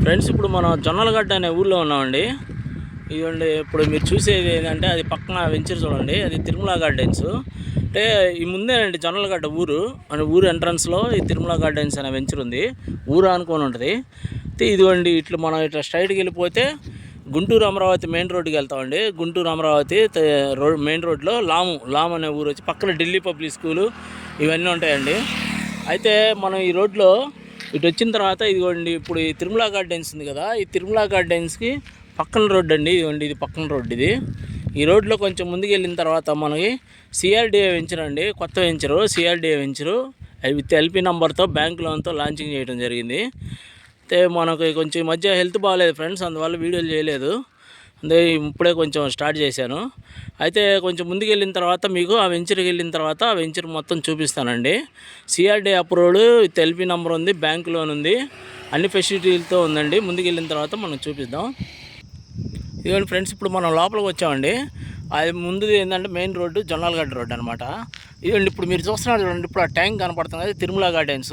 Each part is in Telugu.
ఫ్రెండ్స్, ఇప్పుడు మనం జొన్నలగడ్డ అనే ఊర్లో ఉన్నామండి. ఇదిగోండి, ఇప్పుడు మీరు చూసేది ఏంటంటే అది పక్కన వెంచర్ చూడండి, అది తిరుమల గార్డెన్స్. అంటే ఈ ముందేనండి జొన్నలగడ్డ ఊరు, అని ఊరు ఎంట్రన్స్లో ఈ తిరుమల గార్డెన్స్ అనే వెంచర్ ఉంది. ఊరు అనుకొని ఉంటుంది. అయితే ఇదిగోండి, ఇట్లా మనం ఇట్లా స్ట్రైట్కి వెళ్ళిపోతే గుంటూరు అమరావతి మెయిన్ రోడ్డుకి వెళ్తామండి. గుంటూరు అమరావతి మెయిన్ రోడ్లో లాము అనే ఊరు వచ్చి పక్కన ఢిల్లీ పబ్లిక్ స్కూలు ఇవన్నీ ఉంటాయండి. అయితే మనం ఈ రోడ్లో ఇటు వచ్చిన తర్వాత ఇదిగోండి, ఇప్పుడు ఈ తిరుమల గార్డెన్స్ ఉంది కదా, ఈ తిరుమల గార్డెన్స్కి పక్కన రోడ్డు అండి. ఇదిగోండి, ఇది పక్కన రోడ్డు. ఈ రోడ్లో కొంచెం ముందుకు వెళ్ళిన తర్వాత మనకి సిఆర్డిఏ వెంచర్ అండి, కొత్త venture, CRDA venture with LP నెంబర్తో బ్యాంక్ లోన్తో లాంచింగ్ చేయడం జరిగింది. అయితే మనకి కొంచెం ఈ మధ్య హెల్త్ బాగాలేదు ఫ్రెండ్స్, అందువల్ల వీడియోలు చేయలేదు. అంటే ఇప్పుడే కొంచెం స్టార్ట్ చేశాను. అయితే కొంచెం ముందుకు వెళ్ళిన తర్వాత మీకు ఆ వెంచర్కి వెళ్ళిన తర్వాత ఆ వెంచర్ మొత్తం చూపిస్తానండి. CRD approved with LP number ఉంది, బ్యాంక్ లోన్ ఉంది, అన్ని ఫెసిలిటీలతో ఉందండి. ముందుకు వెళ్ళిన తర్వాత మనం చూపిద్దాం. ఇదిగోండి ఫ్రెండ్స్, ఇప్పుడు మనం లోపలికి వచ్చామండి. అది ముందుది ఏంటంటే మెయిన్ రోడ్డు జొన్నలగడ్డ రోడ్డు అనమాట. ఇదిగోండి, ఇప్పుడు మీరు చూస్తున్నారు చూడండి, ఇప్పుడు ఆ ట్యాంక్ కనపడుతుంది కదా, తిరుమల గార్డెన్స్.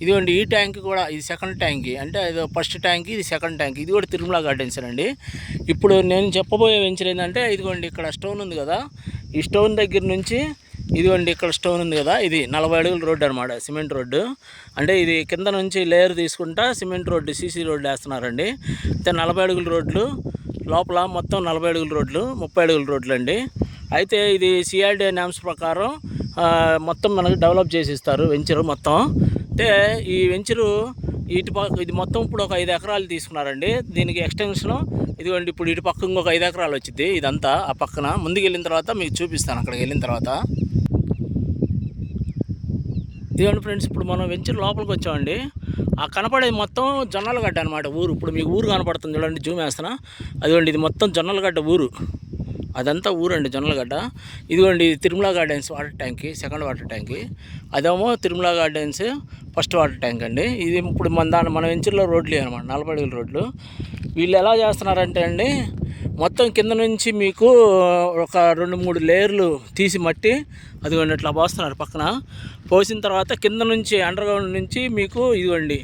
ఇదిగోండి, ఈ ట్యాంక్ కూడా ఇది సెకండ్ ట్యాంక్, అంటే ఇది ఫస్ట్ ట్యాంక్, ఇది సెకండ్ ట్యాంక్, ఇది కూడా తిరుమల గార్డెన్స్ అండి. ఇప్పుడు నేను చెప్పబోయే వెంచర్ ఏంటంటే ఇదిగోండి, ఇక్కడ స్టోన్ ఉంది కదా, ఈ స్టోన్ దగ్గర నుంచి ఇదిగోండి, ఇక్కడ స్టోన్ ఉంది కదా, ఇది 40 అడుగుల రోడ్డు అనమాట, సిమెంట్ రోడ్డు. అంటే ఇది కింద నుంచి లేయర్ తీసుకుంటా సిమెంట్ రోడ్డు, సీసీ రోడ్డు వేస్తున్నారండి. అయితే 40 అడుగుల రోడ్లు, లోపల మొత్తం 40 అడుగుల రోడ్లు, 30 అడుగుల రోడ్లు అండి. అయితే ఇది సిఆర్డీ నామ్స్ ప్రకారం మొత్తం మనకు డెవలప్ చేసి ఇస్తారు వెంచరు మొత్తం. అంటే ఈ వెంచరు ఇది మొత్తం ఇప్పుడు ఒక 5 ఎకరాలు తీసుకున్నారండి. దీనికి ఎక్స్టెన్షన్ ఇదిగోండి, ఇప్పుడు ఇటు పక్క ఇంకొక 5 ఎకరాలు వచ్చింది. ఇదంతా ఆ పక్కన ముందుకు వెళ్ళిన తర్వాత మీకు చూపిస్తాను. అక్కడికి వెళ్ళిన తర్వాత ఇదిగోండి ఫ్రెండ్స్, ఇప్పుడు మనం వెంచర్ లోపలికి వచ్చామండి. ఆ కనపడేది మొత్తం జొన్నలగడ్డ అనమాట ఊరు. ఇప్పుడు మీకు ఊరు కనపడుతుంది చూడండి, జూమ్ వేస్తున్నా. అదిగోండి, ఇది మొత్తం జొన్నలగడ్డ ఊరు, అదంతా ఊరండి జొన్నలగడ్డ. ఇదిగోండి, Tirumala gardens water tank, second water tank. అదేమో Tirumala gardens first water tank అండి. ఇది ఇప్పుడు మన వెంచర్లో రోడ్లు అనమాట, 40 అడుగుల రోడ్లు. వీళ్ళు ఎలా చేస్తున్నారంటే అండి, మొత్తం కింద నుంచి మీకు ఒక 2-3 లేయర్లు తీసి మట్టి అదిగోండి అట్లా పోస్తున్నారు పక్కన. పోసిన తర్వాత కింద నుంచి అండర్ గ్రౌండ్ నుంచి మీకు ఇదిగోండి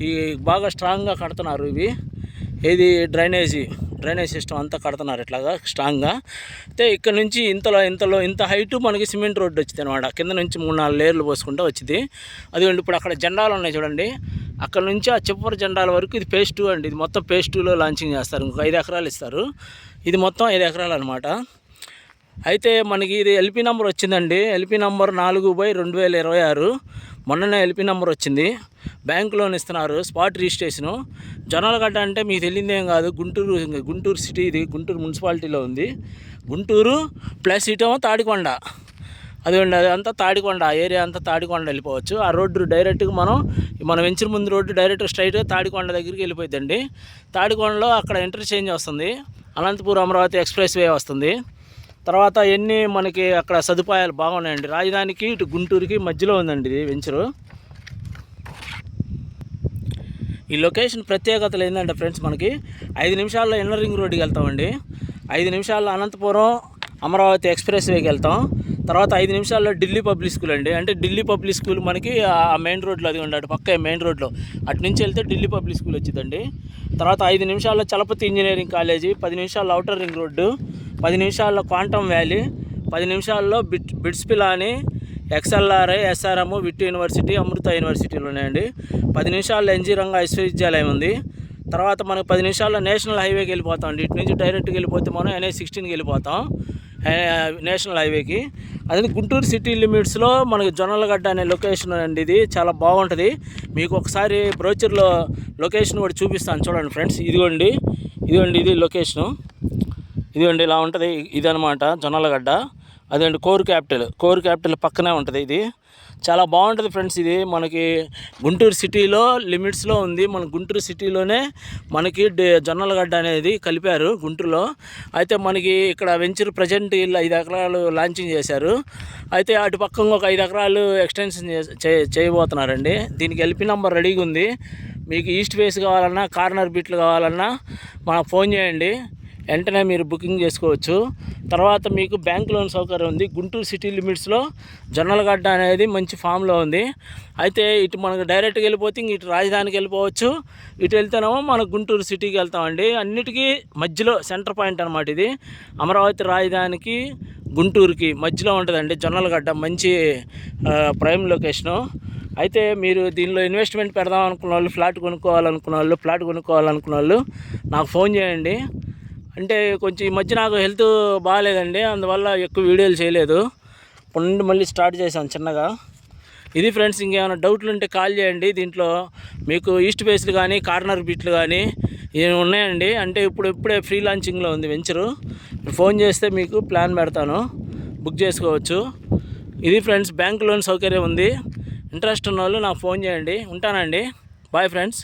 ఈ బాగా స్ట్రాంగ్గా కడుతున్నారు. ఇది డ్రైనేజ్ సిస్టమ్ అంతా కడుతున్నారు ఇట్లాగా స్ట్రాంగ్గా. అయితే ఇక్కడ నుంచి ఇంత హైటు మనకి సిమెంట్ రోడ్డు వచ్చింది అనమాట. కింద నుంచి 3-4 లేయర్లు పోసుకుంటూ వచ్చింది. అదిగోండి, ఇప్పుడు అక్కడ జెండాలు ఉన్నాయి చూడండి, అక్కడ నుంచి ఆ చివరి జెండాల వరకు ఇది phase 2 అండి. ఇది మొత్తం phase 2లో లాంచింగ్ చేస్తారు. ఇంకొక 5 ఎకరాలు ఇస్తారు. ఇది మొత్తం 5 ఎకరాలు అనమాట. అయితే మనకి ఇది ఎల్పి నెంబర్ వచ్చిందండి. ఎల్పి నెంబర్ 4/2026 మొన్ననే ఎల్పి నెంబర్ వచ్చింది. బ్యాంక్ లోన్ ఇస్తున్నారు, స్పాట్ రిజిస్ట్రేషను. జొన్నలగడ్డ అంటే మీకు తెలియదేం కాదు, గుంటూరు సిటీ, ఇది గుంటూరు మున్సిపాలిటీలో ఉంది. గుంటూరు ప్లస్ ఇటేమో తాడికొండ. అదిగోండి, అదంతా తాడికొండ, ఆ ఏరియా అంతా తాడికొండ వెళ్ళిపోవచ్చు. ఆ రోడ్డు డైరెక్ట్గా మన వెంచర్ ముందు రోడ్డు డైరెక్ట్ స్ట్రైట్గా తాడికొండ దగ్గరికి వెళ్ళిపోద్దండి. తాడికొండలో అక్కడ ఇంటర్చేంజ్ వస్తుంది, అనంతపురం అమరావతి ఎక్స్ప్రెస్ వే వస్తుంది. తర్వాత ఎన్ని మనకి అక్కడ సదుపాయాలు బాగున్నాయండి. రాజధానికి ఇటు గుంటూరుకి మధ్యలో ఉందండి ఇది వెంచరు. ఈ లొకేషన్ ప్రత్యేకతలు ఏంటంటే ఫ్రెండ్స్, మనకి 5 నిమిషాల్లో ఇన్నర్ రింగ్ రోడ్డుకి వెళ్తామండి, 5 నిమిషాల్లో అనంతపురం అమరావతి ఎక్స్ప్రెస్ వేకి వెళ్తాం. తర్వాత 5 నిమిషాల్లో ఢిల్లీ పబ్లిక్ స్కూల్ అండి. అంటే ఢిల్లీ పబ్లిక్ స్కూల్ మనకి ఆ మెయిన్ రోడ్లో అది ఉండే పక్క మెయిన్ రోడ్లో అటు నుంచి వెళ్తే ఢిల్లీ పబ్లిక్ స్కూల్ వచ్చిందండి. తర్వాత 5 నిమిషాల్లో చలపతి ఇంజనీరింగ్ కాలేజీ, 10 నిమిషాల్లో ఔటర్ రింగ్ రోడ్డు, 10 నిమిషాల్లో క్వాంటమ్ వ్యాలీ, 10 నిమిషాల్లో BITS Pilani, XLRI, SRM, VIT university, Amrita యూనివర్సిటీలు ఉన్నాయండి. 10 నిమిషాల్లో NG రంగా విశ్వవిద్యాలయం ఉంది. తర్వాత మనకు 10 నిమిషాల్లో నేషనల్ హైవేకి వెళ్ళిపోతాం అండి. ఇటు నుంచి డైరెక్ట్గా వెళ్ళిపోతే మనం NH16కి వెళ్ళిపోతాం, నేషనల్ హైవేకి. అది గుంటూరు సిటీ లిమిట్స్లో మనకి జొన్నలగడ్డ అనే లొకేషన్ అండి. ఇది చాలా బాగుంటుంది. మీకు ఒకసారి బ్రోచర్లో లొకేషన్ కూడా చూపిస్తాను చూడండి ఫ్రెండ్స్. ఇదిగోండి, ఇది లొకేషను. ఇదిగోండి, ఇలా ఉంటుంది. ఇదనమాట జొన్నలగడ్డ. అదేంటి కోర్ క్యాపిటల్ పక్కనే ఉంటుంది. ఇది చాలా బాగుంటుంది ఫ్రెండ్స్. ఇది మనకి గుంటూరు సిటీలో లిమిట్స్లో ఉంది. మన గుంటూరు సిటీలోనే మనకి జొన్నలగడ్డ అనేది కలిపారు గుంటూరులో. అయితే మనకి ఇక్కడ వెంచర్ ప్రజెంట్ 5 ఎకరాలు లాంచింగ్ చేశారు. అయితే అటు పక్క ఒక 5 ఎకరాలు ఎక్స్టెన్షన్ చేయబోతున్నారండి. దీనికి ఎల్పి నెంబర్ రెడీగా ఉంది. మీకు ఈస్ట్ ఫేస్ కావాలన్నా, కార్నర్ బిట్లు కావాలన్నా మనకు ఫోన్ చేయండి. వెంటనే మీరు బుకింగ్ చేసుకోవచ్చు. తర్వాత మీకు బ్యాంక్ లోన్ సౌకర్యం ఉంది. గుంటూరు సిటీ లిమిట్స్లో జొన్నలగడ్డ అనేది మంచి ఫామ్లో ఉంది. అయితే ఇటు మనకు డైరెక్ట్గా వెళ్ళిపోతే ఇటు రాజధానికి వెళ్ళిపోవచ్చు, ఇటు వెళ్తేనేమో మనకు గుంటూరు సిటీకి వెళ్తామండి. అన్నిటికీ మధ్యలో సెంటర్ పాయింట్ అనమాట ఇది. అమరావతి రాజధానికి గుంటూరుకి మధ్యలో ఉంటుందండి జొన్నలగడ్డ. మంచి ప్రైమ్ లొకేషను. అయితే మీరు దీనిలో ఇన్వెస్ట్మెంట్ పెడదాం అనుకున్న వాళ్ళు, ఫ్లాట్ కొనుక్కోవాలనుకున్న వాళ్ళు నాకు ఫోన్ చేయండి. అంటే కొంచెం ఈ మధ్య నాకు హెల్త్ బాగాలేదండి, అందువల్ల ఎక్కువ వీడియోలు చేయలేదు. ఇప్పుడు నుండి మళ్ళీ స్టార్ట్ చేశాను చిన్నగా. ఇది ఫ్రెండ్స్, ఇంకేమైనా డౌట్లు ఉంటే కాల్ చేయండి. దీంట్లో మీకు ఈస్ట్ ఫేస్లు కానీ కార్నర్ బీట్లు కానీ ఇవి ఉన్నాయండి. అంటే ఇప్పుడే ఫ్రీ లాంచింగ్లో ఉంది వెంచరు. ఫోన్ చేస్తే మీకు ప్లాన్ పెడతాను, బుక్ చేసుకోవచ్చు. ఇది ఫ్రెండ్స్, బ్యాంక్ లోన్ సౌకర్యం ఉంది. ఇంట్రెస్ట్ ఉన్న వాళ్ళు నాకు ఫోన్ చేయండి. ఉంటానండి. Bye friends.